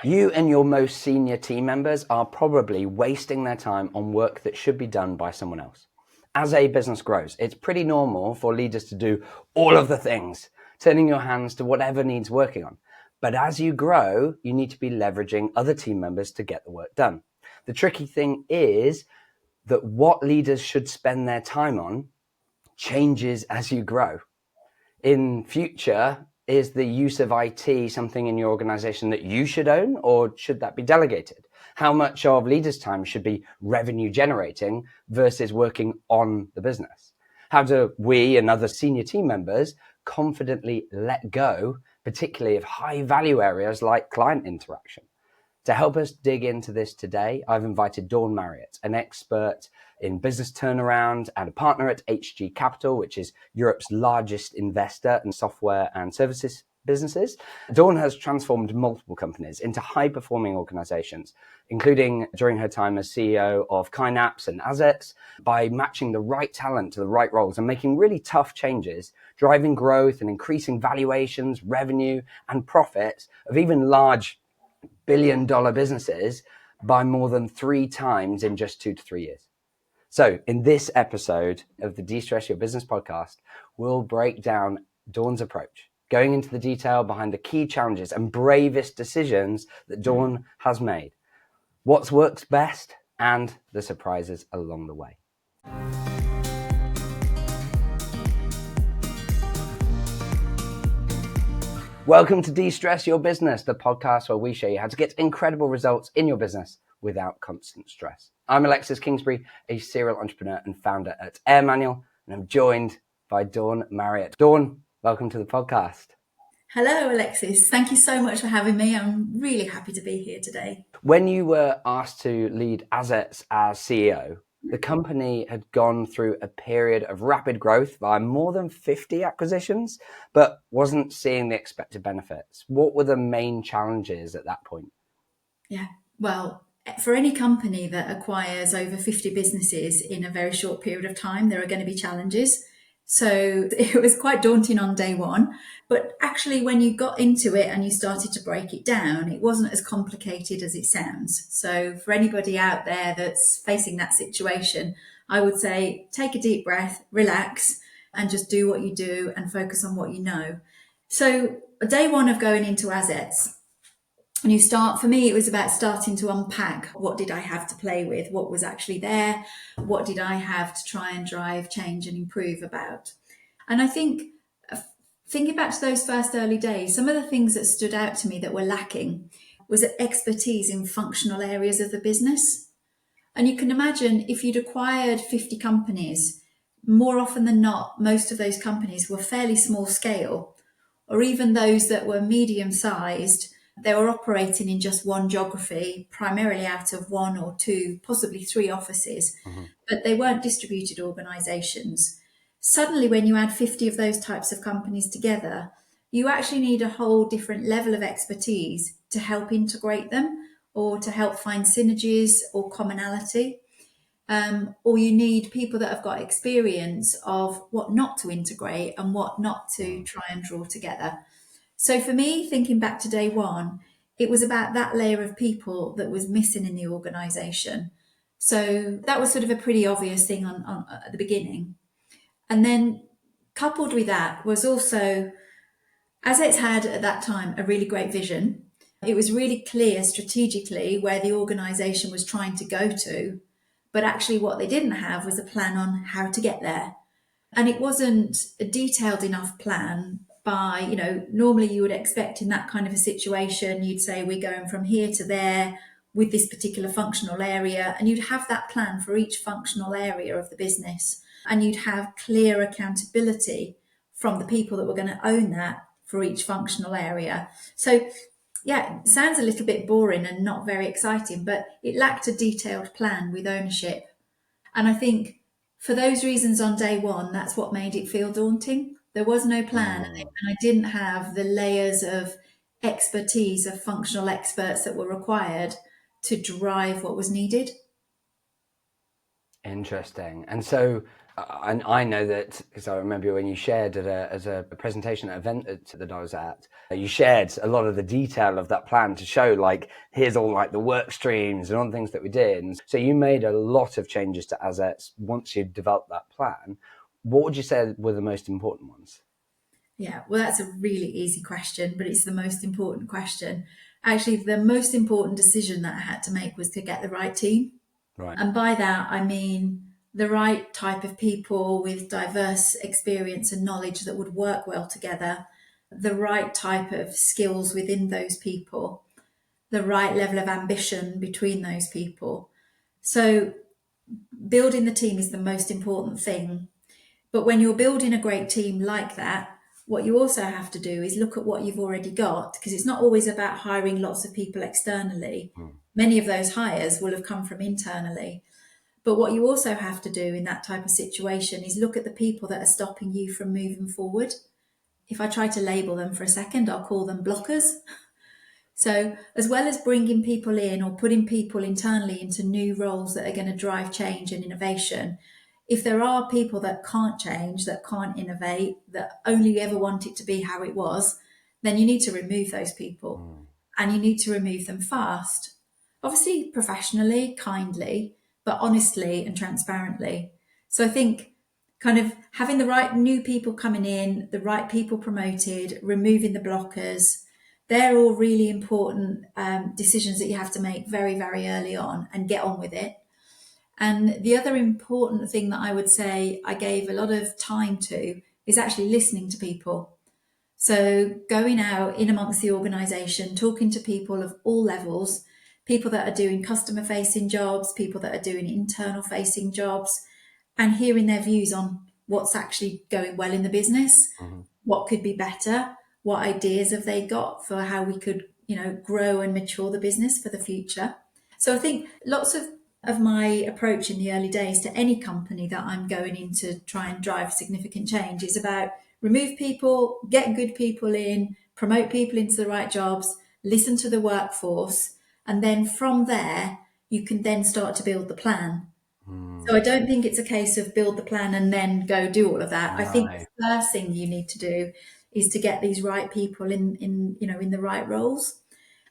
You and your most senior team members are probably wasting their time on work that should be done by someone else. As a business grows, it's pretty normal for leaders to do all of the things, turning your hands to whatever needs working on. But as you grow, you need to be leveraging other team members to get the work done. The tricky thing is that what leaders should spend their time on changes as you grow. In future, is the use of IT something in your organization that you should own, or should that be delegated? How much of leaders' time should be revenue generating versus working on the business? How do we and other senior team members confidently let go, particularly of high value areas like client interaction? To help us dig into this today, I've invited Dawn Marriott, an expert in business turnaround and a partner at HG Capital, which is Europe's largest investor in software and services businesses. Dawn has transformed multiple companies into high-performing organizations, including during her time as CEO of Kynaps and Azets, by matching the right talent to the right roles and making really tough changes, driving growth and increasing valuations, revenue, and profits of even large billion-dollar businesses by more than 3 times in just 2 to 3 years. So in this episode of the De-Stress Your Business podcast, we'll break down Dawn's approach, going into the detail behind the key challenges and bravest decisions that Dawn has made, what's worked best, and the surprises along the way. Welcome to De-Stress Your Business, the podcast where we show you how to get incredible results in your business without constant stress. I'm Alexis Kingsbury, a serial entrepreneur and founder at AirManual, and I'm joined by Dawn Marriott. Dawn, welcome to the podcast. Hello, Alexis. Thank you so much for having me. I'm really happy to be here today. When you were asked to lead Azets as CEO, the company had gone through a period of rapid growth via more than 50 acquisitions, but wasn't seeing the expected benefits. What were the main challenges at that point? Yeah, well, for any company that acquires over 50 businesses in a very short period of time, there are going to be challenges. So it was quite daunting on day one, but actually when you got into it and you started to break it down, it wasn't as complicated as it sounds. So for anybody out there that's facing that situation, I would say take a deep breath, relax, and just do what you do and focus on what you know. So day one of going into Azets, and for me, it was about starting to unpack what did I have to play with, what was actually there, what did I have to try and drive change and improve about. And I think, thinking back to those first early days, some of the things that stood out to me that were lacking was expertise in functional areas of the business. And you can imagine if you'd acquired 50 companies, more often than not, most of those companies were fairly small scale, or even those that were medium sized, they were operating in just one geography, primarily out of 1 or 2, possibly 3 offices, but they weren't distributed organisations. Suddenly, when you add 50 of those types of companies together, you actually need a whole different level of expertise to help integrate them or to help find synergies or commonality. Or you need people that have got experience of what not to integrate and what not to try and draw together. So for me, thinking back to day one, it was about that layer of people that was missing in the organisation. So that was sort of a pretty obvious thing on at the beginning. And then coupled with that was also, Azets had at that time a really great vision. It was really clear strategically where the organisation was trying to go to, but actually what they didn't have was a plan on how to get there. And it wasn't a detailed enough plan by, normally you would expect in that kind of a situation, you'd say we're going from here to there with this particular functional area, and you'd have that plan for each functional area of the business, and you'd have clear accountability from the people that were going to own that for each functional area. So yeah, it sounds a little bit boring and not very exciting, but it lacked a detailed plan with ownership. And I think for those reasons on day one, that's what made it feel daunting. There was no plan, and I didn't have the layers of expertise of functional experts that were required to drive what was needed. Interesting. And so and I know that because I remember when you shared as a presentation at an event that I was at, you shared a lot of the detail of that plan to show like, here's all like the work streams and all the things that we did. And so you made a lot of changes to Azets once you developed that plan. What would you say were the most important ones? Yeah, well, that's a really easy question, but it's the most important question. Actually, the most important decision that I had to make was to get the right team. Right. And by that, I mean the right type of people with diverse experience and knowledge that would work well together, the right type of skills within those people, the right level of ambition between those people. So, building the team is the most important thing. But when you're building a great team like that, what you also have to do is look at what you've already got, because it's not always about hiring lots of people externally. Many of those hires will have come from internally. But what you also have to do in that type of situation is look at the people that are stopping you from moving forward. If I try to label them for a second, I'll call them blockers. So, as well as bringing people in or putting people internally into new roles that are going to drive change and innovation, if there are people that can't change, that can't innovate, that only ever want it to be how it was, then you need to remove those people, and you need to remove them fast. Obviously, professionally, kindly, but honestly and transparently. So I think kind of having the right new people coming in, the right people promoted, removing the blockers, they're all really important decisions that you have to make very, very early on and get on with it. And the other important thing that I would say I gave a lot of time to is actually listening to people. So going out in amongst the organisation, talking to people of all levels, people that are doing customer facing jobs, people that are doing internal facing jobs, and hearing their views on what's actually going well in the business, what could be better, what ideas have they got for how we could, grow and mature the business for the future. So I think lots of my approach in the early days to any company that I'm going in to try and drive significant change is about remove people, get good people in, promote people into the right jobs, listen to the workforce, and then from there, you can then start to build the plan. So I don't think it's a case of build the plan and then go do all of that. I think No. the first thing you need to do is to get these right people in the right roles.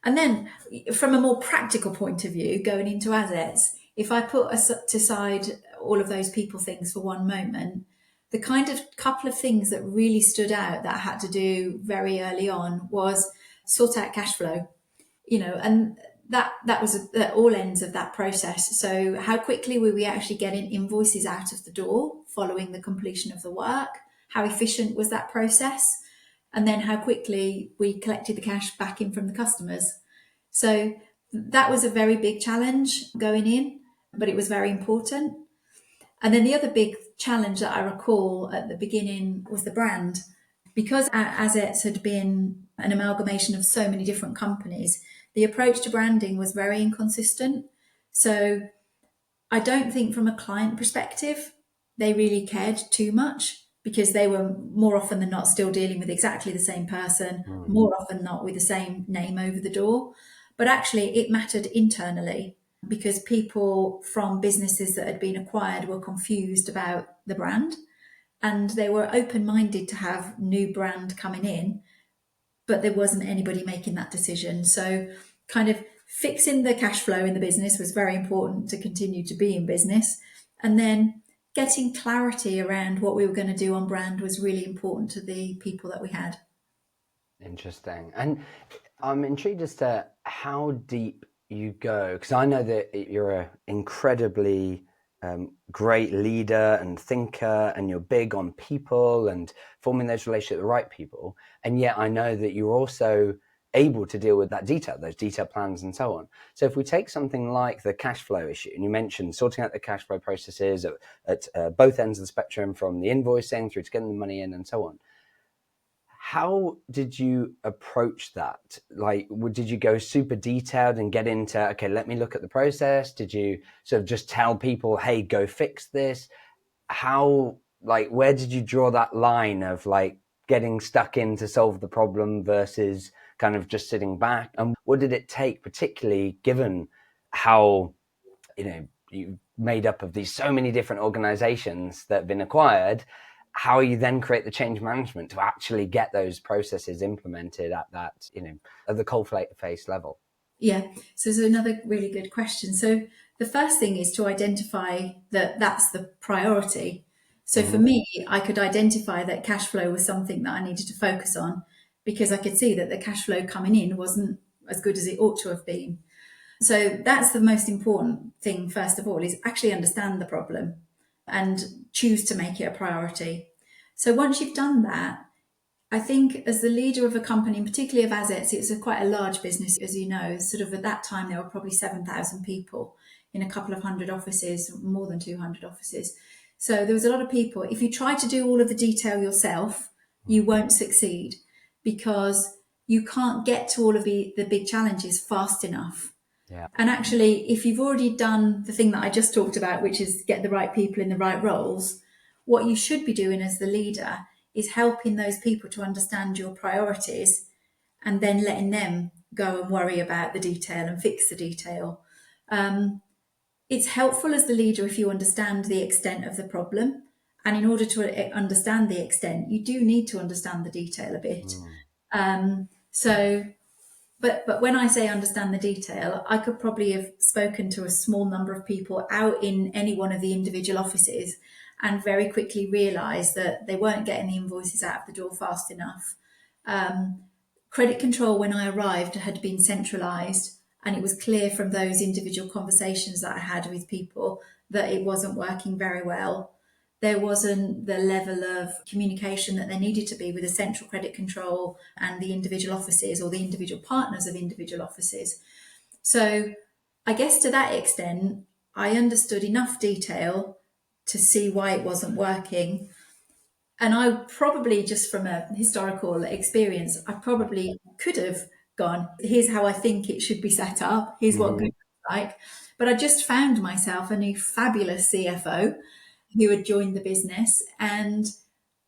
And then from a more practical point of view, going into assets, if I put aside all of those people things for one moment, the kind of couple of things that really stood out that I had to do very early on was sort out cash flow, and that was at all ends of that process. So how quickly were we actually getting invoices out of the door following the completion of the work? How efficient was that process? And then how quickly we collected the cash back in from the customers. So that was a very big challenge going in, but it was very important. And then the other big challenge that I recall at the beginning was the brand. Because Azets had been an amalgamation of so many different companies, the approach to branding was very inconsistent. So I don't think from a client perspective, they really cared too much because they were more often than not still dealing with exactly the same person, more often not with the same name over the door. But actually, it mattered internally because people from businesses that had been acquired were confused about the brand and they were open minded to have new brand coming in, but there wasn't anybody making that decision. So, kind of fixing the cash flow in the business was very important to continue to be in business. And then getting clarity around what we were going to do on brand was really important to the people that we had. Interesting. And I'm intrigued as to how deep you go, because I know that you're an incredibly great leader and thinker, and you're big on people and forming those relationships with the right people. And yet I know that you're also able to deal with that detail, those detailed plans and so on. So if we take something like the cash flow issue, and you mentioned sorting out the cash flow processes at both ends of the spectrum, from the invoicing through to getting the money in and so on, how did you approach that? Like, did you go super detailed and get into, okay, let me look at the process? Did you sort of just tell people, hey, go fix this? How, like, where did you draw that line of like getting stuck in to solve the problem versus kind of just sitting back? And what did it take, particularly given how, you made up of these so many different organizations that have been acquired, how you then create the change management to actually get those processes implemented at that, at the coalface level? Yeah, so there's another really good question. So the first thing is to identify that that's the priority. So for me, I could identify that cash flow was something that I needed to focus on because I could see that the cash flow coming in wasn't as good as it ought to have been. So that's the most important thing, first of all, is actually understand the problem and choose to make it a priority. So once you've done that, I think as the leader of a company, and particularly of Azets, it's quite a large business, as you know. Sort of at that time, there were probably 7,000 people in a couple of hundred offices, more than 200 offices. So there was a lot of people. If you try to do all of the detail yourself, you won't succeed because you can't get to all of the big challenges fast enough. Yeah. And actually, if you've already done the thing that I just talked about, which is get the right people in the right roles, what you should be doing as the leader is helping those people to understand your priorities and then letting them go and worry about the detail and fix the detail. It's helpful as the leader if you understand the extent of the problem. And in order to understand the extent, you do need to understand the detail a bit. But when I say understand the detail, I could probably have spoken to a small number of people out in any one of the individual offices and very quickly realised that they weren't getting the invoices out of the door fast enough. Credit control, when I arrived, had been centralized, and it was clear from those individual conversations that I had with people that it wasn't working very well. There wasn't the level of communication that there needed to be with the central credit control and the individual offices or the individual partners of individual offices. So I guess to that extent, I understood enough detail to see why it wasn't working. And I probably, just from a historical experience, I probably could have gone, here's how I think it should be set up, here's what good looks like. But I just found myself a new fabulous CFO who had joined the business, and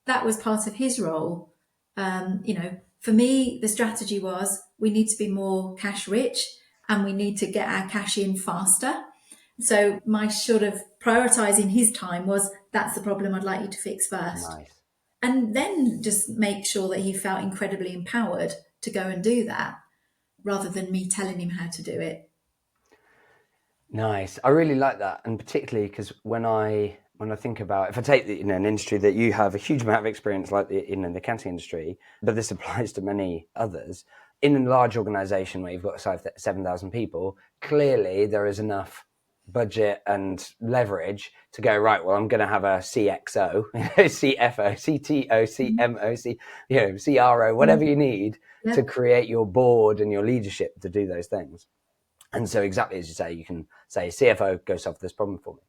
that was part of his role. For me, the strategy was we need to be more cash rich and we need to get our cash in faster. So my sort of prioritizing his time was that's the problem I'd like you to fix first. Nice. And then just make sure that he felt incredibly empowered to go and do that rather than me telling him how to do it. Nice. I really like that. And particularly because when I think about, if I take an industry that you have a huge amount of experience, like in the accounting industry, but this applies to many others, in a large organization where you've got 7,000 people, clearly there is enough budget and leverage to go, right, well, I'm going to have a CXO, CFO, CTO, CMO, CRO, whatever you need to create your board and your leadership to do those things. And so exactly as you say, you can say, CFO, go solve this problem for me.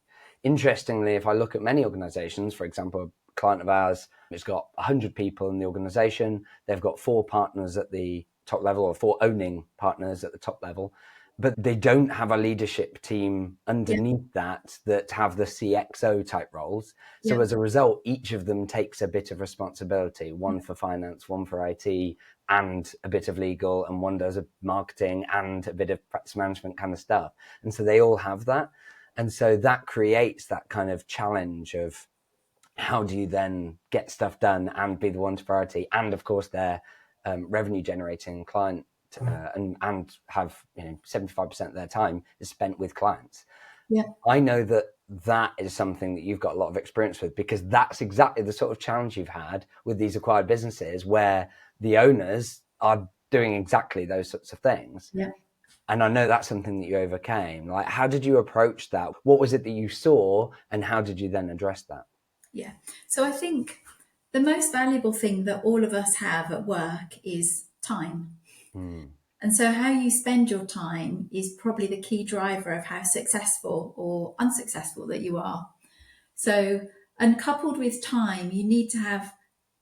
Interestingly, if I look at many organizations, for example, a client of ours, it's got 100 people in the organization. They've got 4 partners at the top level, or 4 owning partners at the top level, but they don't have a leadership team underneath that have the CXO type roles. So as a result, each of them takes a bit of responsibility, one for finance, one for IT, and a bit of legal, and one does a marketing and a bit of practice management kind of stuff. And so they all have that. And so that creates that kind of challenge of how do you then get stuff done and be the one to priority, and of course their revenue generating client and have 75% of their time is spent with clients. Yeah. I know that is something that you've got a lot of experience with, because that's exactly the sort of challenge you've had with these acquired businesses where the owners are doing exactly those sorts of things. Yeah. And I know that's something that you overcame. Like, how did you approach that? What was it that you saw, and how did you then address that? Yeah. So I think the most valuable thing that all of us have at work is time. And so how you spend your time is probably the key driver of how successful or unsuccessful that you are. So, and coupled with time, you need to have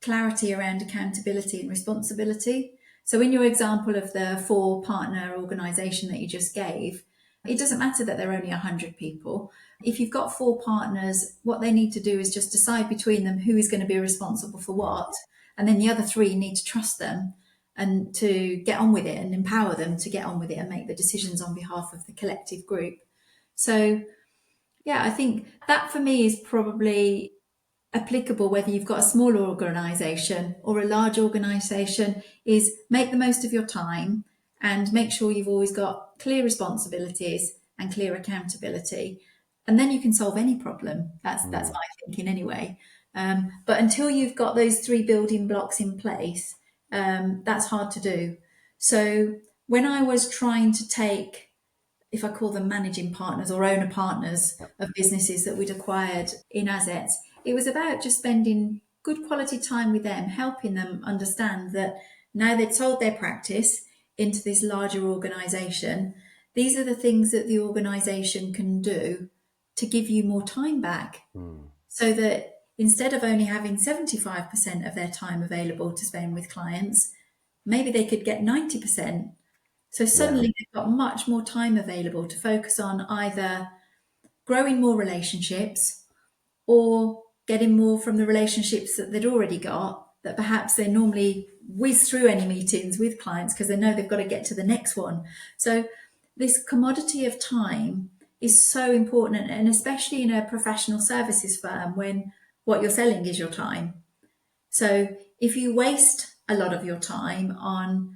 clarity around accountability and responsibility. So in your example of the 4 partner organization that you just gave, it doesn't matter that there are only 100 people. If you've got 4 partners, what they need to do is just decide between them who is going to be responsible for what. And then the other 3 need to trust them and to get on with it and empower them to get on with it and make the decisions on behalf of the collective group. So Yeah, I think that for me is probably applicable whether you've got a small organization or a large organization, is make the most of your time and make sure you've always got clear responsibilities and clear accountability, and then you can solve any problem. That's my thinking anyway. But until you've got those three building blocks in place, that's hard to do. So when I was trying to take, if I call them managing partners or owner partners Yep. of businesses that we'd acquired in Azets, it was about just spending good quality time with them, helping them understand that now they'd sold their practice into this larger organisation, these are the things that the organisation can do to give you more time back. So that instead of only having 75% of their time available to spend with clients, maybe they could get 90%. So Yeah. suddenly they've got much more time available to focus on either growing more relationships or getting more from the relationships that they'd already got, that perhaps they normally whiz through any meetings with clients because they know they've got to get to the next one. So this commodity of time is so important, and especially in a professional services firm when what you're selling is your time. So if you waste a lot of your time on,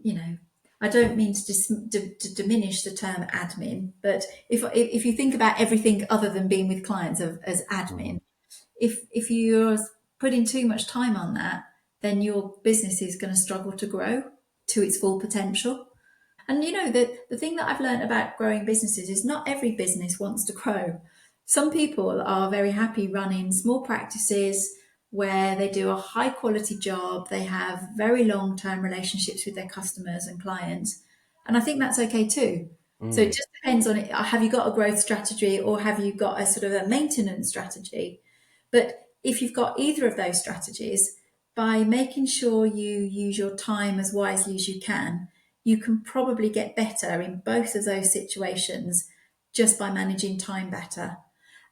you know, I don't mean to diminish the term admin, but if you think about everything other than being with clients as admin, if you're putting too much time on that, then your business is going to struggle to grow to its full potential. And the thing that I've learned about growing businesses is not every business wants to grow. Some people are very happy running small practices where they do a high quality job, they have very long term relationships with their customers and clients. And I think that's okay too. So it just depends on it. Have you got a growth strategy or have you got a sort of a maintenance strategy? But if you've got either of those strategies, by making sure you use your time as wisely as you can probably get better in both of those situations just by managing time better.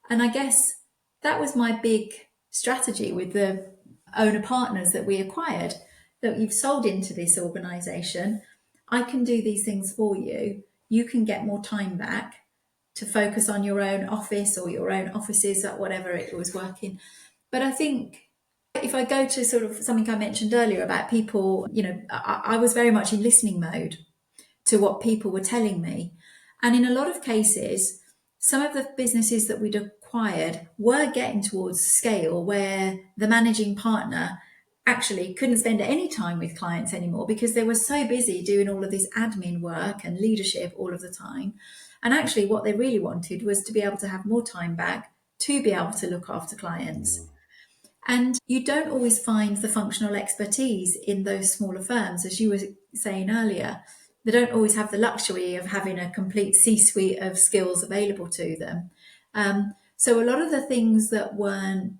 And I guess that was my big strategy with the owner partners that we acquired, that you've sold into this organization. I can do these things for you. You can get more time back to focus on your own office or your own offices or whatever it was working. But I think if I go to sort of something I mentioned earlier about people, I was very much in listening mode to what people were telling me. And in a lot of cases, some of the businesses that we'd acquired were getting towards scale where the managing partner actually couldn't spend any time with clients anymore because they were so busy doing all of this admin work and leadership all of the time. And actually, what they really wanted was to be able to have more time back to be able to look after clients. And you don't always find the functional expertise in those smaller firms, as you were saying earlier. They don't always have the luxury of having a complete C-suite of skills available to them. So a lot of the things that weren't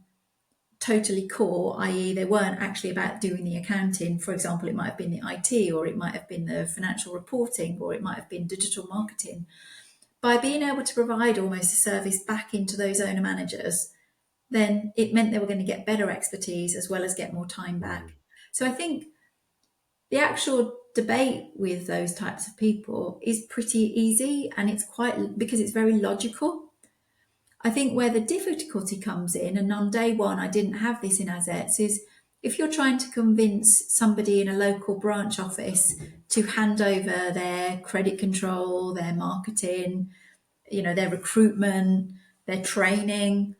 totally core, i.e., they weren't actually about doing the accounting. For example, it might have been the IT, or it might have been the financial reporting, or it might have been digital marketing. By being able to provide almost a service back into those owner managers, then it meant they were going to get better expertise as well as get more time back. So I think the actual debate with those types of people is pretty easy, and it's quite because it's very logical. I think where the difficulty comes in, and on day one I didn't have this in Azets, is if you're trying to convince somebody in a local branch office to hand over their credit control, their marketing, their recruitment, their training,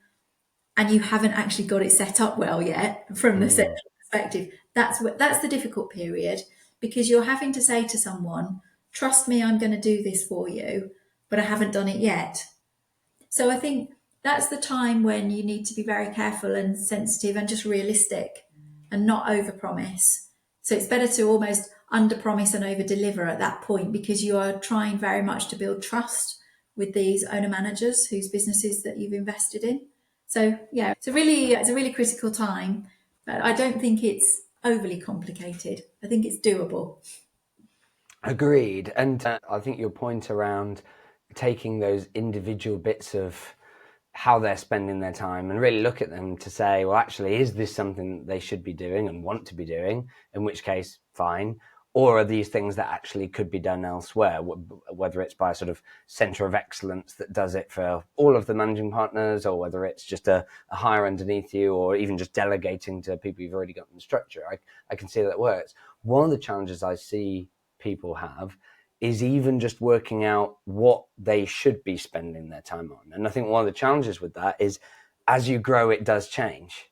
and you haven't actually got it set up well yet from the central perspective, that's the difficult period, because you're having to say to someone, trust me, I'm going to do this for you, but I haven't done it yet. So I think that's the time when you need to be very careful and sensitive and just realistic and not overpromise. So it's better to almost underpromise and overdeliver at that point, because you are trying very much to build trust with these owner managers whose businesses that you've invested in. So yeah, it's a really critical time, but I don't think it's overly complicated. I think it's doable. Agreed. And I think your point around taking those individual bits of how they're spending their time and really look at them to say, well, actually, is this something they should be doing and want to be doing? In which case, fine. or are these things that actually could be done elsewhere, whether it's by a sort of center of excellence that does it for all of the managing partners, or whether it's just a hire underneath you, or even just delegating to people you've already got in the structure. I can see that works. One of the challenges I see people have is even just working out what they should be spending their time on. And I think one of the challenges with that is as you grow, it does change.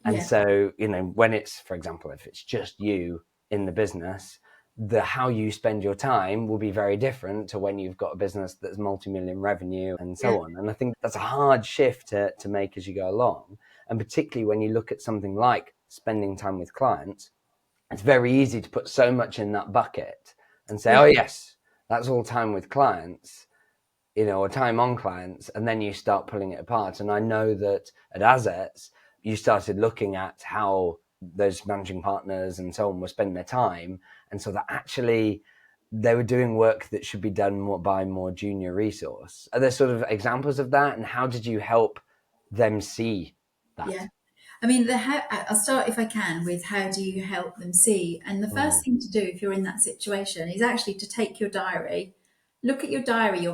And Yeah. so, when it's, for example, if it's just you in the business, how you spend your time will be very different to when you've got a business that's multi-million revenue and Yeah. so on. And I think that's a hard shift to make as you go along. And particularly when you look at something like spending time with clients, it's very easy to put so much in that bucket and say, Yeah. oh, yes, that's all time with clients, or time on clients. And then you start pulling it apart. And I know that at Azets, you started looking at how those managing partners and so on were spending their time. And so that actually they were doing work that should be done more by more junior resource. Are there sort of examples of that? And how did you help them see that? Yeah. I mean, I'll start, if I can, with how do you help them see? And the first thing to do if you're in that situation is actually to take your diary, look at your diary.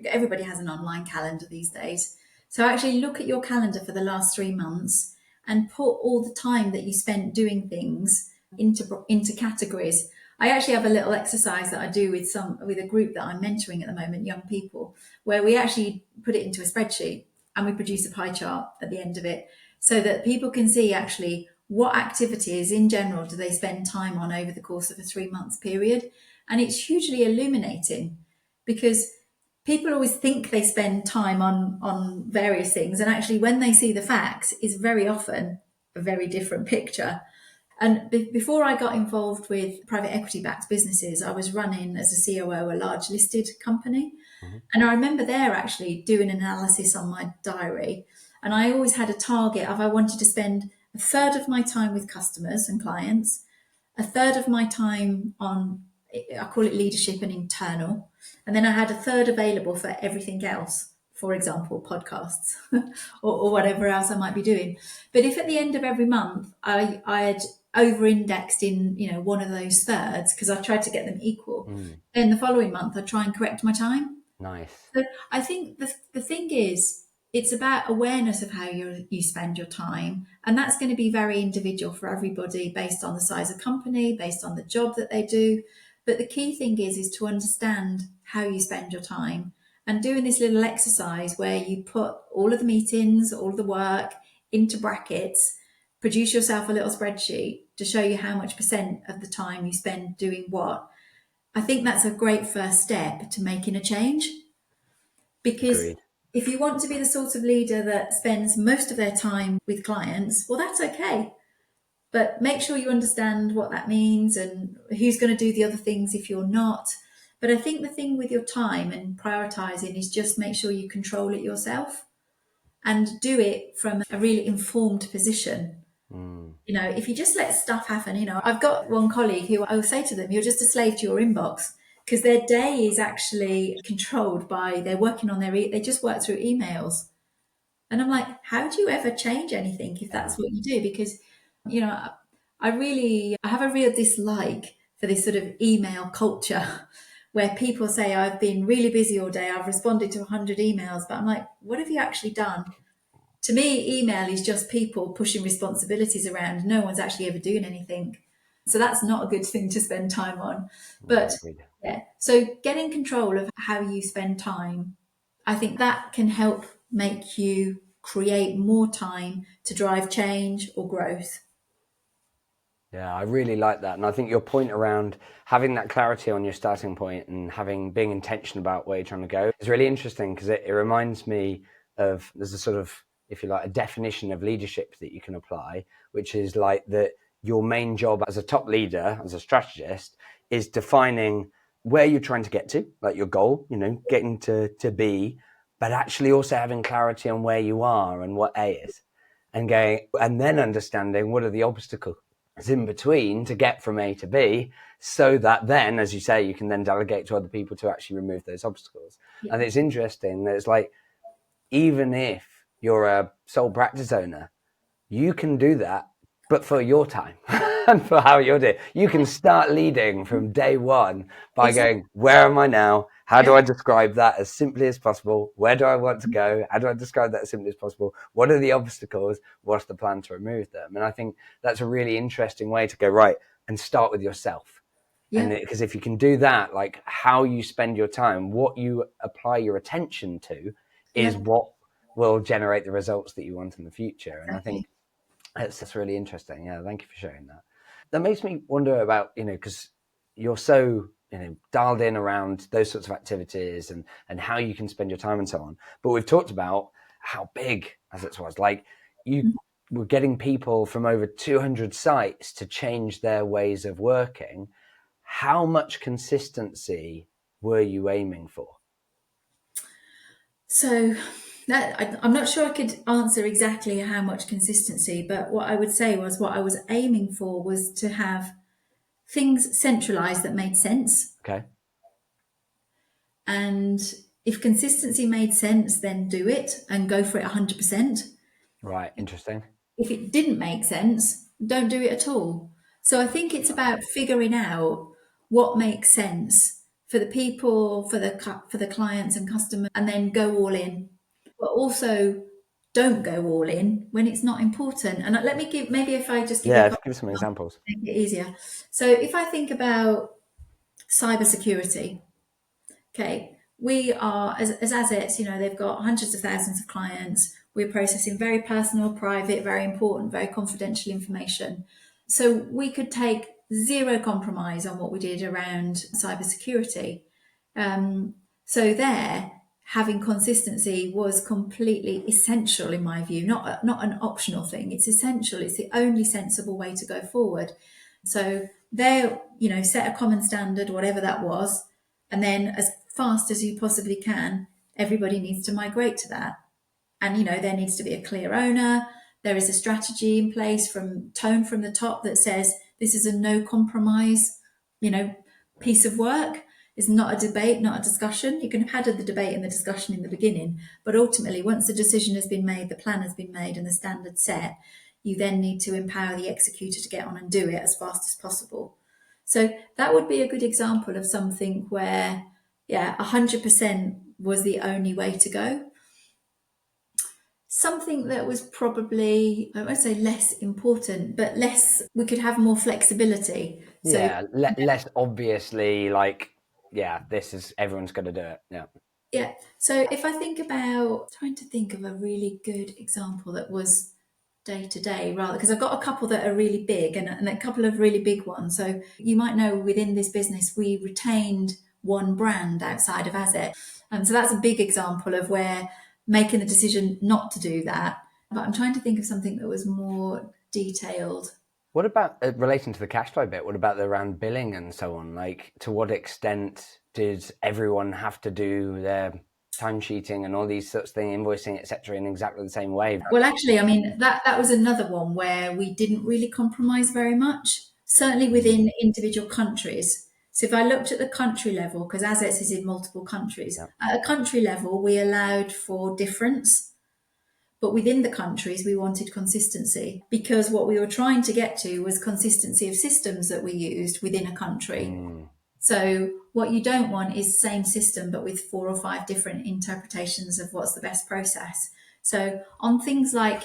Everybody has an online calendar these days. So actually look at your calendar for the last 3 months and put all the time that you spent doing things into categories. I actually have a little exercise that I do with a group that I'm mentoring at the moment, young people, where we actually put it into a spreadsheet and we produce a pie chart at the end of it, so that people can see actually what activities in general do they spend time on over the course of a 3 month period. And it's hugely illuminating because people always think they spend time on various things. And actually, when they see the facts, is very often a very different picture. And before I got involved with private equity backed businesses, I was running as a COO a large listed company. Mm-hmm. And I remember there actually doing an analysis on my diary. And I always had a target of I wanted to spend a third of my time with customers and clients, a third of my time on, I call it leadership and internal. And then I had a third available for everything else, for example, podcasts or whatever else I might be doing. But if at the end of every month I had over-indexed in one of those thirds because I tried to get them equal, then the following month I try and correct my time. Nice. So I think the thing is, it's about awareness of how you spend your time. And that's going to be very individual for everybody based on the size of company, based on the job that they do. But the key thing is to understand how you spend your time and doing this little exercise where you put all of the meetings, all of the work into brackets, produce yourself a little spreadsheet to show you how much percent of the time you spend doing what. I think that's a great first step to making a change. Because Agreed. if you want to be the sort of leader that spends most of their time with clients, well, that's okay. But make sure you understand what that means and who's going to do the other things if you're not. But I think the thing with your time and prioritizing is just make sure you control it yourself and do it from a really informed position. If you just let stuff happen, I've got one colleague who I will say to them, you're just a slave to your inbox, because their day is actually controlled by, they're working on they just work through emails. And I'm like, how do you ever change anything if that's what you do? Because, I have a real dislike for this sort of email culture where people say, I've been really busy all day, I've responded to 100 emails, but I'm like, what have you actually done? To me, email is just people pushing responsibilities around. No one's actually ever doing anything. So that's not a good thing to spend time on. But Agreed. yeah, so getting control of how you spend time, I think that can help make you create more time to drive change or growth. Yeah, I really like that. And I think your point around having that clarity on your starting point and being intentional about where you're trying to go is really interesting, because it reminds me of, there's a sort of, if you like, a definition of leadership that you can apply, which is like that your main job as a top leader, as a strategist, is defining where you're trying to get to, like your goal, getting to B, but actually also having clarity on where you are and what A is, and then understanding what are the obstacles in between to get from A to B, so that then, as you say, you can then delegate to other people to actually remove those obstacles. Yeah. And it's interesting that it's like, even if you're a sole practice owner, you can do that, but for your time. plan for how you're doing. You can start leading from day one by Exactly. going, where am I now? How do Yeah. I describe that as simply as possible? Where do I want to go? How do I describe that as simply as possible? What are the obstacles? What's the plan to remove them? And I think that's a really interesting way to go, right, and start with yourself. And Yeah. because if you can do that, like how you spend your time, what you apply your attention to is Yeah. what will generate the results that you want in the future. And I think Exactly. that's really interesting. Yeah, thank you for sharing that. That makes me wonder about, because you're so, dialed in around those sorts of activities and how you can spend your time and so on. But we've talked about how big Azets was. Like you Mhm. were getting people from over 200 sites to change their ways of working. How much consistency were you aiming for? So I'm not sure I could answer exactly how much consistency, but what I would say was what I was aiming for was to have things centralized that made sense. Okay. And if consistency made sense, then do it and go for it 100%. Right. Interesting. If it didn't make sense, don't do it at all. So I think it's about figuring out what makes sense for the people, for the clients and customers, and then go all in. But also don't go all in when it's not important. And let me give maybe if I just give you a Yeah. couple Give us some of examples. make it easier. So if I think about cybersecurity, okay, we are as Azets, they've got hundreds of thousands of clients. We're processing very personal, private, very important, very confidential information. So we could take zero compromise on what we did around cybersecurity. So there, having consistency was completely essential in my view, not an optional thing. It's essential. It's the only sensible way to go forward. So there, set a common standard, whatever that was, and then as fast as you possibly can, everybody needs to migrate to that. And there needs to be a clear owner. There is a strategy in place from the top that says this is a no compromise, piece of work. It's not a debate, not a discussion. You can have had the debate and the discussion in the beginning, but ultimately, once the decision has been made, the plan has been made, and the standard set, you then need to empower the executor to get on and do it as fast as possible. So that would be a good example of something where, yeah, 100% was the only way to go. Something that was probably, I won't say less important, but we could have more flexibility. So, Yeah, less obviously like, yeah, this is everyone's going to do it. Yeah. yeah. So if I think about trying to think of a really good example that was day to day rather, because I've got a couple that are really big and a couple of really big ones. So you might know within this business, we retained one brand outside of Azet. And so that's a big example of where making the decision not to do that. But I'm trying to think of something that was more detailed. What about relating to the cash flow bit? What about the around billing and so on? Like, to what extent did everyone have to do their timesheeting and all these sorts of things, invoicing, etc., in exactly the same way? Well, actually, I mean, that was another one where we didn't really compromise very much, certainly within individual countries. So if I looked at the country level, because Azets is in multiple countries, Yeah. at a country level, we allowed for difference. But within the countries, we wanted consistency because what we were trying to get to was consistency of systems that we used within a country. Mm. So what you don't want is the same system, but with 4 or 5 different interpretations of what's the best process. So on things like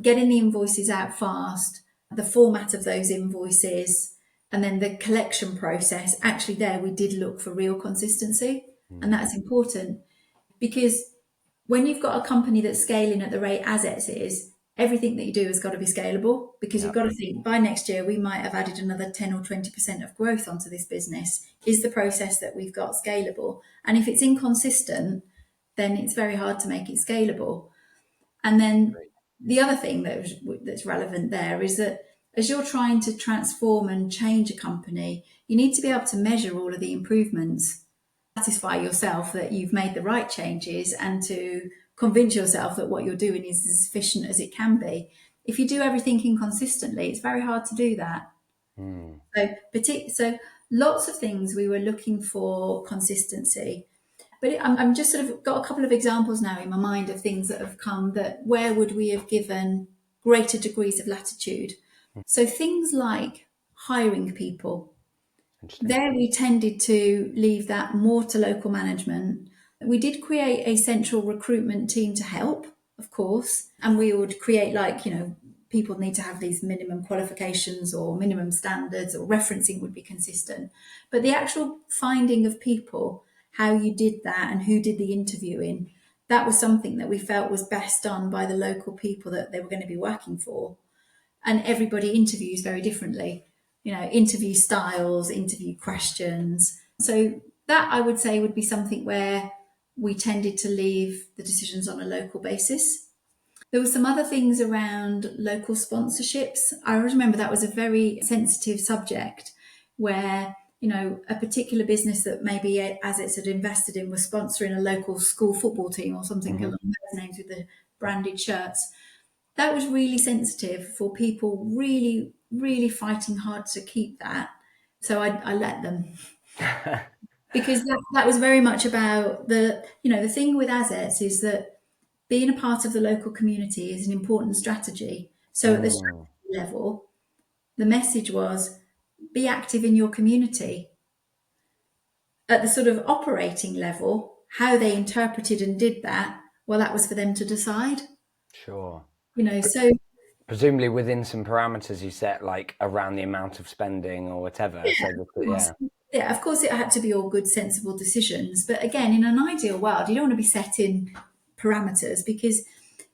getting the invoices out fast, the format of those invoices, and then the collection process, actually there we did look for real consistency. And Mm. that's important because when you've got a company that's scaling at the rate Azets is, everything that you do has got to be scalable because Yeah. you've got to think by next year we might have added another 10 or 20% of growth onto this business. Is the process that we've got scalable? And if it's inconsistent, then it's very hard to make it scalable. And then Great. the other thing that's relevant there is that as you're trying to transform and change a company, you need to be able to measure all of the improvements, satisfy yourself that you've made the right changes, and to convince yourself that what you're doing is as efficient as it can be. If you do everything inconsistently, it's very hard to do that. Mm. So lots of things we were looking for consistency. But I'm just sort of got a couple of examples now in my mind of things that have come that where would we have given greater degrees of latitude. So things like hiring people. Interesting. There we tended to leave that more to local management. We did create a central recruitment team to help, of course, and we would create people need to have these minimum qualifications or minimum standards, or referencing would be consistent. But the actual finding of people, how you did that and who did the interviewing, that was something that we felt was best done by the local people that they were going to be working for. And everybody interviews very differently, interview styles, interview questions. So that, I would say, would be something where we tended to leave the decisions on a local basis. There were some other things around local sponsorships. I remember that was a very sensitive subject where, a particular business that maybe Azets had invested in was sponsoring a local school football team or something along those names with the branded shirts. That was really sensitive for people, really, really fighting hard to keep that. So I let them. Because that was very much about the thing with Azets is that being a part of the local community is an important strategy. So at the strategy level, the message was be active in your community. At the sort of operating level, how they interpreted and did that, well, that was for them to decide. Sure. So Presumably within some parameters you set, like around the amount of spending or whatever. Yeah, of course it had to be all good, sensible decisions. But again, in an ideal world, you don't want to be setting parameters, because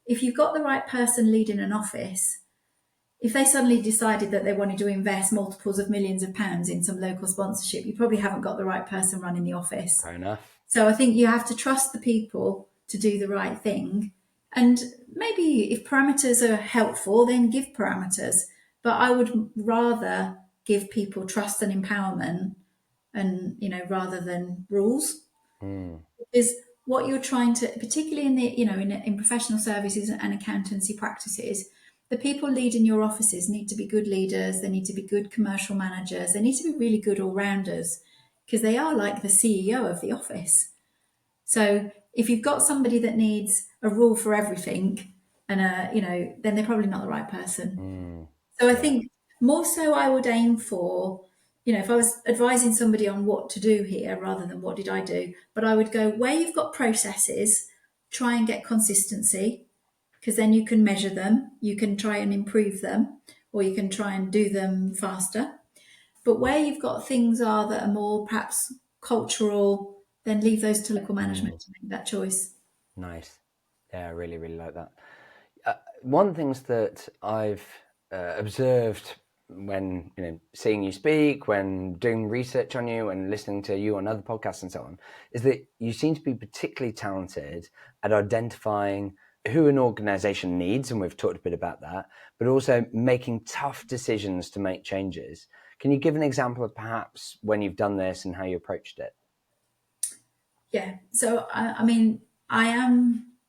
if you've got the right person leading an office, if they suddenly decided that they wanted to invest multiples of millions of pounds in some local sponsorship, you probably haven't got the right person running the office. Fair enough. So I think you have to trust the people to do the right thing. And maybe if parameters are helpful, then give parameters. But I would rather give people trust and empowerment, and rather than rules. Because what you're trying to, particularly in the in professional services and accountancy practices, the people leading your offices need to be good leaders. They need to be good commercial managers. They need to be really good all-rounders, because they are like the CEO of the office. So if you've got somebody that needs a rule for everything, and then they're probably not the right person. So I think more so I would aim for, if I was advising somebody on what to do here rather than what did I do, but I would go where you've got processes, try and get consistency, because then you can measure them, you can try and improve them, or you can try and do them faster. But where you've got things that are more perhaps cultural, then leave those to local management to make that choice. Nice. Yeah, I really, really like that. One of the things that I've observed when seeing you speak, when doing research on you and listening to you on other podcasts and so on, is that you seem to be particularly talented at identifying who an organization needs, and we've talked a bit about that, but also making tough decisions to make changes. Can you give an example of perhaps when you've done this and how you approached it? Yeah. So,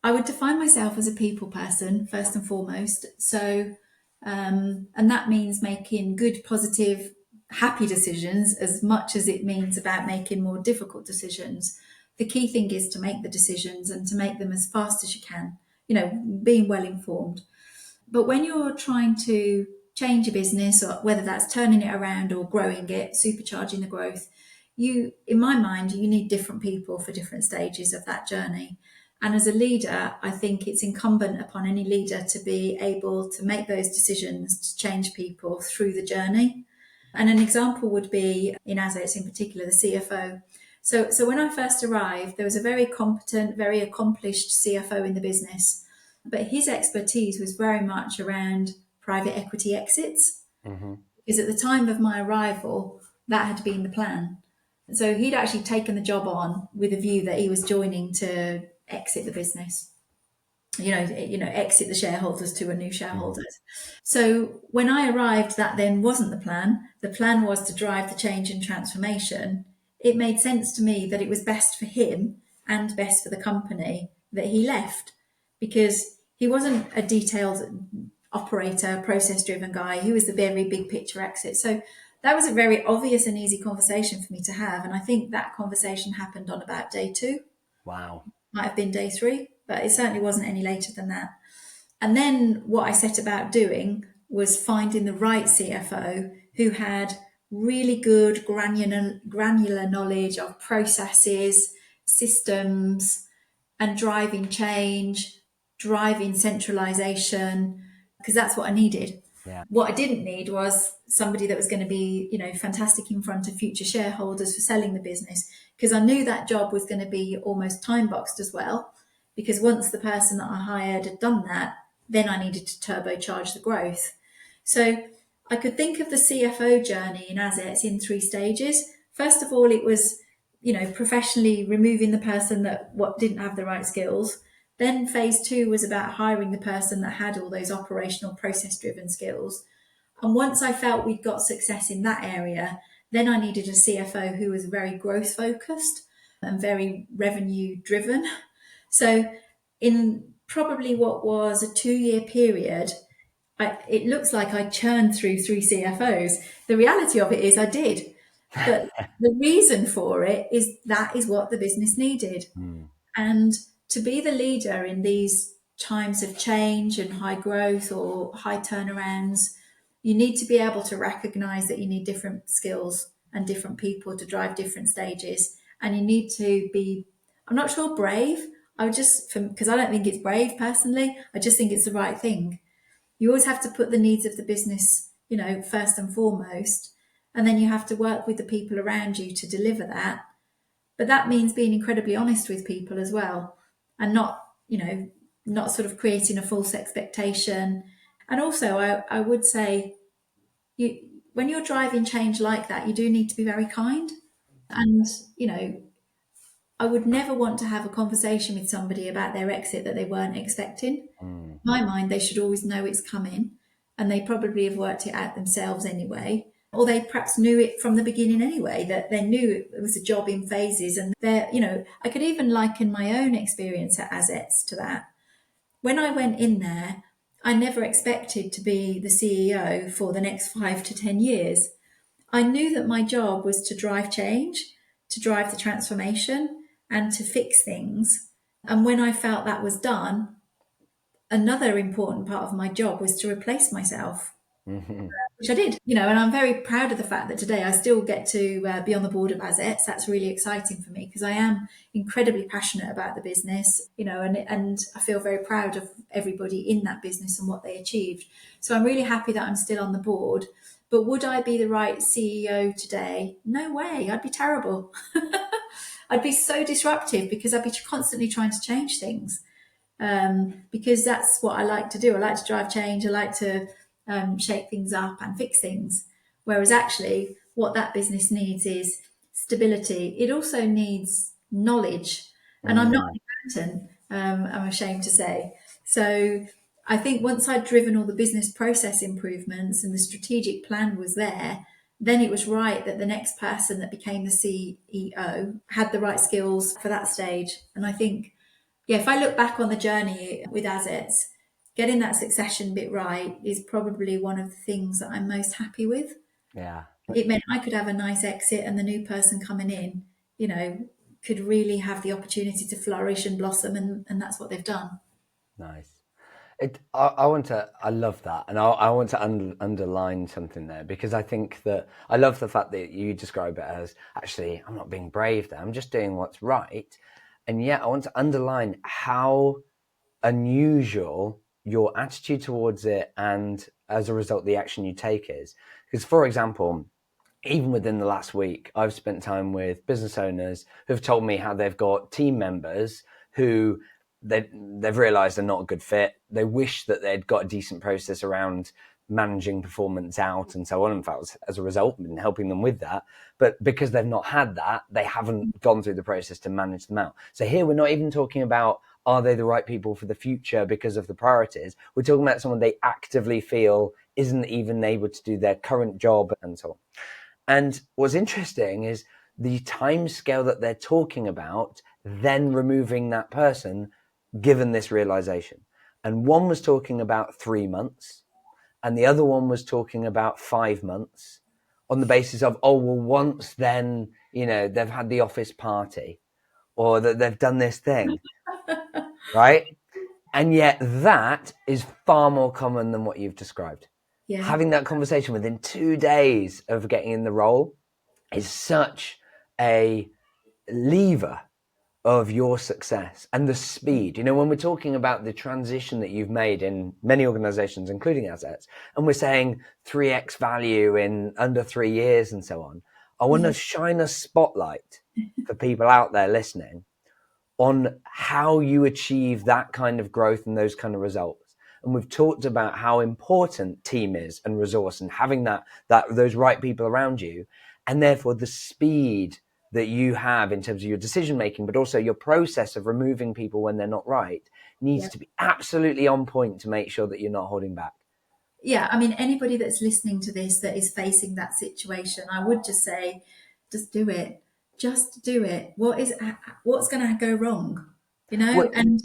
I would define myself as a people person, first and foremost. So, and that means making good, positive, happy decisions as much as it means about making more difficult decisions. The key thing is to make the decisions and to make them as fast as you can, being well informed. But when you're trying to change a business, or whether that's turning it around or growing it, supercharging the growth, in my mind, you need different people for different stages of that journey. And as a leader, I think it's incumbent upon any leader to be able to make those decisions to change people through the journey. And an example would be in Azets, in particular, the CFO. So when I first arrived, there was a very competent, very accomplished CFO in the business, but his expertise was very much around private equity exits. Because at the time of my arrival, that had been the plan. So he'd actually taken the job on with a view that he was joining to exit the business, exit the shareholders to a new shareholders. So when I arrived, that then wasn't the plan. The plan was to drive the change and transformation. It made sense to me that it was best for him and best for the company that he left, because he wasn't a detailed operator, process-driven guy. He was the very big picture exit. So that was a very obvious and easy conversation for me to have. And I think that conversation happened on about day 2. Wow. Might have been day 3, but it certainly wasn't any later than that. And then what I set about doing was finding the right CFO who had really good granular knowledge of processes, systems, and driving change, driving centralization, because that's what I needed. Yeah. What I didn't need was somebody that was going to be, fantastic in front of future shareholders for selling the business, because I knew that job was going to be almost time boxed as well. Because once the person that I hired had done that, then I needed to turbocharge the growth. So I could think of the CFO journey in Azets in 3 stages. First of all, it was, professionally removing the person that didn't have the right skills. Then phase 2 was about hiring the person that had all those operational process driven skills. And once I felt we'd got success in that area, then I needed a CFO who was very growth focused and very revenue driven. So in probably what was a 2-year period, it looks like I churned through 3 CFOs. The reality of it is I did. But the reason for it is that is what the business needed. Mm. And to be the leader in these times of change and high growth or high turnarounds, you need to be able to recognize that you need different skills and different people to drive different stages. And you need to be, I'm not sure brave. I would just, because I don't think it's brave personally, I just think it's the right thing. You always have to put the needs of the business, first and foremost. And then you have to work with the people around you to deliver that. But that means being incredibly honest with people as well, and not sort of creating a false expectation. And also, I would say, when you're driving change like that, you do need to be very kind. And, I would never want to have a conversation with somebody about their exit that they weren't expecting. Mm. In my mind, they should always know it's coming, and they probably have worked it out themselves anyway. Or they perhaps knew it from the beginning anyway, that they knew it was a job in phases. And I could even liken my own experience at Azets to that. When I went in there, I never expected to be the CEO for the next 5 to 10 years. I knew that my job was to drive change, to drive the transformation, and to fix things. And when I felt that was done, another important part of my job was to replace myself, Mm-hmm. which I did, and I'm very proud of the fact that today I still get to be on the board of Azets. That's really exciting for me because I am incredibly passionate about the business, and I feel very proud of everybody in that business and what they achieved. So I'm really happy that I'm still on the board. But would I be the right CEO today? No way. I'd be terrible. I'd be so disruptive because I'd be constantly trying to change things. Because that's what I like to do. I like to drive change. I like to shake things up and fix things. Whereas actually, what that business needs is stability. It also needs knowledge. And I'm not Mm. an accountant, I'm ashamed to say. So I think once I'd driven all the business process improvements and the strategic plan was there, then it was right that the next person that became the CEO had the right skills for that stage. And I think, yeah, if I look back on the journey with Azets, getting that succession bit right is probably one of the things that I'm most happy with. Yeah. It meant I could have a nice exit and the new person coming in, could really have the opportunity to flourish and blossom, and that's what they've done. Nice. I love that. And I want to underline something there, because I think that I love the fact that you describe it as, actually, I'm not being brave there. I'm just doing what's right. And yet I want to underline how unusual your attitude towards it, and as a result, the action you take is. Because, for example, even within the last week, I've spent time with business owners who've told me how they've got team members who they've realized are not a good fit. They wish that they'd got a decent process around managing performance out and so on. In fact, as a result, been helping them with that. But because they've not had that, they haven't gone through the process to manage them out. So here we're not even talking about, are they the right people for the future because of the priorities? We're talking about someone they actively feel isn't even able to do their current job and so on. And what's interesting is the time scale that they're talking about, then removing that person, given this realization. And one was talking about 3 months, and the other one was talking about 5 months, on the basis of, oh, well, once then, they've had the office party, or that they've done this thing, right? And yet that is far more common than what you've described. Yeah. having that conversation within 2 days of getting in the role is such a lever of your success and the speed. You know, when we're talking about the transition that you've made in many organizations, including Azets, and we're saying 3x value in under 3 years and so on, I want to Yeah. shine a spotlight for people out there listening on how you achieve that kind of growth and those kind of results. And we've talked about how important team is and resource and having that those right people around you, and therefore the speed that you have in terms of your decision making, but also your process of removing people when they're not right, needs Yeah. to be absolutely on point to make sure that you're not holding back. Yeah. I mean, anybody that's listening to this that is facing that situation, I would just say, just do it. Just do it. What's going to go wrong? You know, What and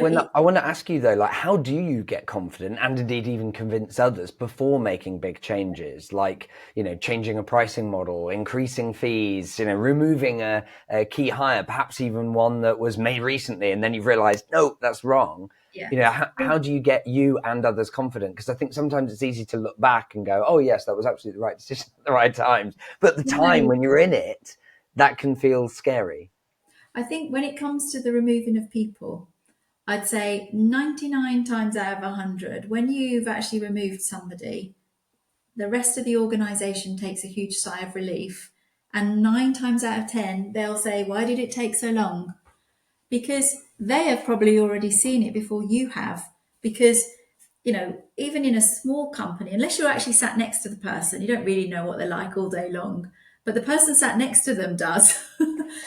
When I want to ask you though, like, how do you get confident and indeed even convince others before making big changes, like, you know, changing a pricing model, increasing fees, you know, removing a key hire, perhaps even one that was made recently, and then you've realized, no, that's wrong. yeah. You know, how do you get you and others confident? Because I think sometimes it's easy to look back and go, oh, yes, that was absolutely the right decision at the right times. But at the time No, when you're in it, that can feel scary. I think when it comes to the removing of people, I'd say 99 times out of 100, when you've actually removed somebody, the rest of the organization takes a huge sigh of relief. And 9 times out of 10, they'll say, why did it take so long? Because they have probably already seen it before you have. Because, even in a small company, unless you're actually sat next to the person, you don't really know what they're like all day long. But the person sat next to them does.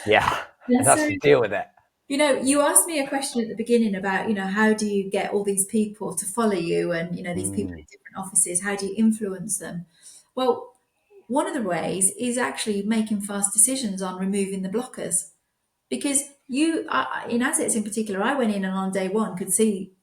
Yeah, And and that's so to deal with it. you asked me a question at the beginning about, how do you get all these people to follow you and, these people Mm, in different offices, how do you influence them? Well, one of the ways is actually making fast decisions on removing the blockers. Because in assets in particular, I went in and on day one could see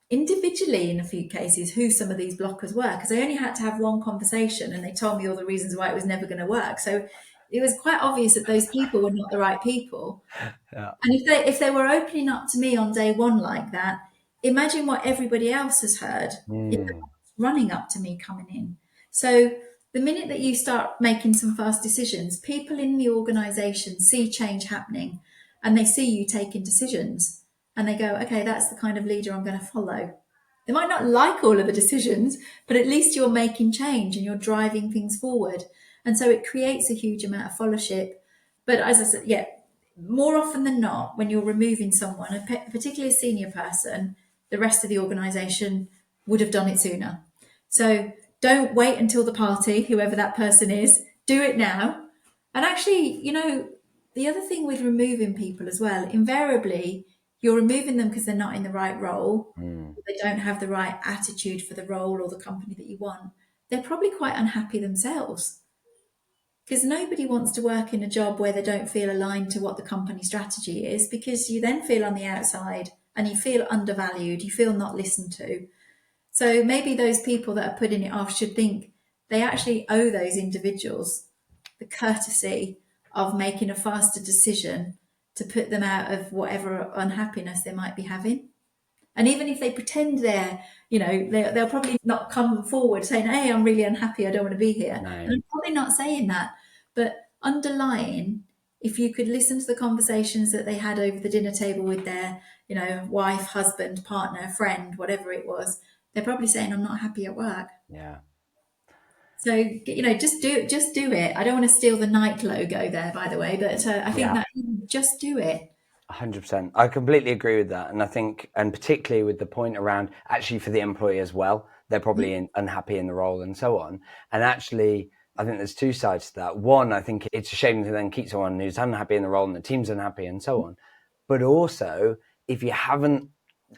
individually in a few cases who some of these blockers were, because I only had to have one conversation and they told me all the reasons why it was never going to work. So it was quite obvious that those people were not the right people. yeah. And if they were opening up to me on day one like that, imagine what everybody else has heard in the Mm, months running up to me coming in. So the minute that you start making some fast decisions, people in the organization see change happening and they see you taking decisions and they go, okay, that's the kind of leader I'm going to follow. They might not like all of the decisions, but at least you're making change and you're driving things forward. And so it creates a huge amount of followership. But as I said, yeah, more often than not, when you're removing someone, particularly a senior person, the rest of the organisation would have done it sooner. So don't wait until the party, whoever that person is, do it now. And actually, the other thing with removing people as well, invariably, you're removing them because they're not in the right role, mm. they don't have the right attitude for the role or the company that you want. They're probably quite unhappy themselves because nobody wants to work in a job where they don't feel aligned to what the company strategy is, because you then feel on the outside and you feel undervalued, you feel not listened to. So maybe those people that are putting it off should think they actually owe those individuals the courtesy of making a faster decision to put them out of whatever unhappiness they might be having. And even if they pretend they'll probably not come forward saying, hey, I'm really unhappy, I don't want to be here. No. And I'm probably not saying that. But underlying, if you could listen to the conversations that they had over the dinner table with their, wife, husband, partner, friend, whatever it was, they're probably saying, I'm not happy at work. Yeah. So, just do it. I don't want to steal the Nike logo there, by the way, but I think Yeah. that just do it. 100%. I completely agree with that. And I think, and particularly with the point around actually for the employee as well, they're probably unhappy in the role and so on. And actually, I think there's two sides to that. One, I think it's a shame to then keep someone who's unhappy in the role and the team's unhappy and so on. But also, if you haven't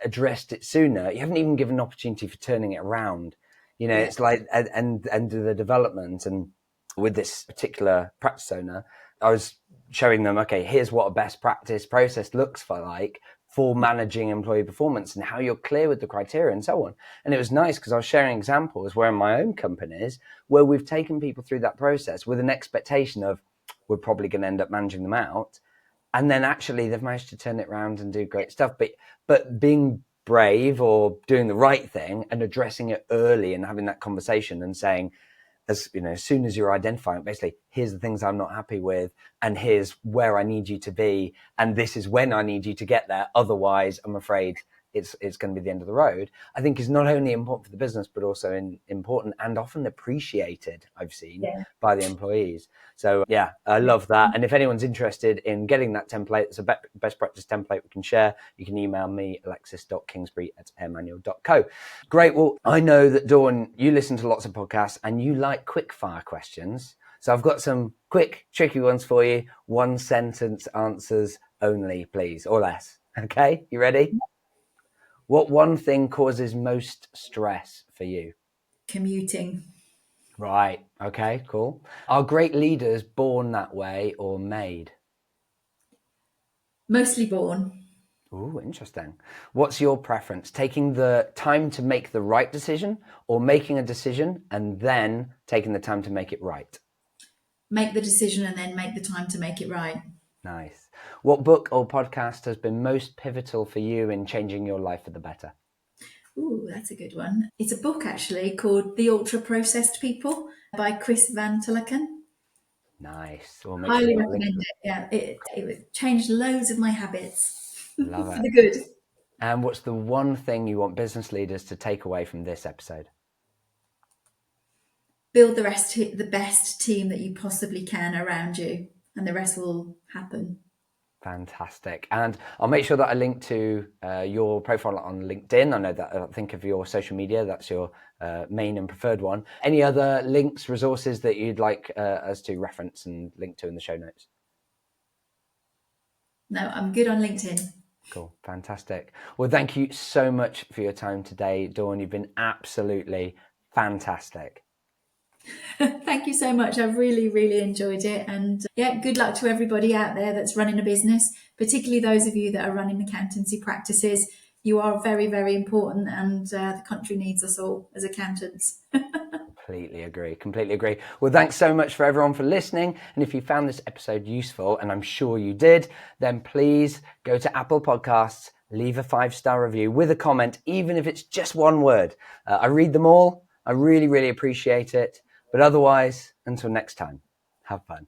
addressed it sooner, you haven't even given an opportunity for turning it around. You know, Yeah. it's like, and the development. And with this particular practice owner, I was showing them, okay, here's what a best practice process looks for, like, for managing employee performance and how you're clear with the criteria and so on. And it was nice because I was sharing examples where in my own companies where we've taken people through that process with an expectation of we're probably going to end up managing them out. And then actually they've managed to turn it around and do great stuff. But being brave or doing the right thing and addressing it early and having that conversation and saying, as soon as you're identifying, basically, here's the things I'm not happy with, and here's where I need you to be, and this is when I need you to get there. Otherwise, I'm afraid it's going to be the end of the road. I think is not only important for the business, but also important and often appreciated, I've seen, by the employees. So yeah, I love that. And if anyone's interested in getting that template, it's a best practice template we can share. You can email me, alexis.kingsbury@airmanual.co. Great. Well, I know that, Dawn, you listen to lots of podcasts and you like quickfire questions. So I've got some quick, tricky ones for you. 1 sentence answers only, please, or less. Okay, you ready? What one thing causes most stress for you? Commuting. Right. Okay, cool. Are great leaders born that way or made? Mostly born. Ooh, interesting. What's your preference? Taking the time to make the right decision or making a decision and then taking the time to make it right? Make the decision and then make the time to make it right. Nice. What book or podcast has been most pivotal for you in changing your life for the better? Ooh, that's a good one. It's a book actually called The Ultra Processed People by Chris Van Tulleken. Nice. We'll make sure Highly we've got a link recommend to it. Yeah, it changed loads of my habits it. Love for it. the good. And what's the one thing you want business leaders to take away from this episode? Build the best team that you possibly can around you, and the rest will happen. Fantastic. And I'll make sure that I link to your profile on LinkedIn. I know that I think of your social media, that's your main and preferred one. Any other links, resources that you'd like us to reference and link to in the show notes? No, I'm good on LinkedIn. Cool. Fantastic. Well, thank you so much for your time today, Dawn. You've been absolutely fantastic. Thank you so much. I've really, really enjoyed it. And yeah, good luck to everybody out there that's running a business, particularly those of you that are running accountancy practices. You are very, very important, and the country needs us all as accountants. Completely agree. Completely agree. Well, thanks so much for everyone for listening. And if you found this episode useful, and I'm sure you did, then please go to Apple Podcasts, leave a 5-star review with a comment, even if it's just one word. I read them all. I really, really appreciate it. But otherwise, until next time, have fun.